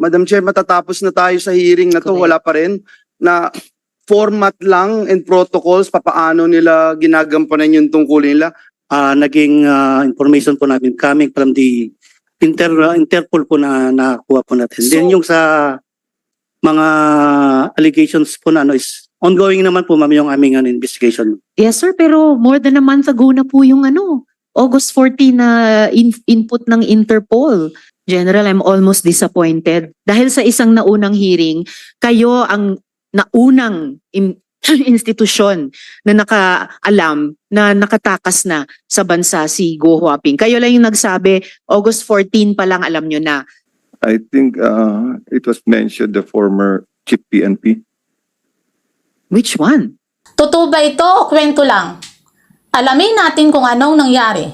Madam Chair, matatapos na tayo sa hearing na to, Correct. wala pa rin na format lang and protocols, papaano nila ginagampanan yung tungkulin nila. Naging information po namin coming from the Interpol po na nakuha po natin. Then yung sa mga allegations po na is ongoing naman po ma'am yung aming investigation. Yes sir, pero more than a month ago na po yung August 14 na input ng Interpol. General, I'm almost disappointed. Dahil sa isang naunang hearing, kayo ang naunang institusyon na nakaalam na nakatakas na sa bansa si Go Huaping. Kayo lang yung nagsabi, August 14 pa lang alam nyo na. I think it was mentioned the former chief PNP. Which one? Totoo ba ito o kwento lang? Alamin natin kung anong nangyari.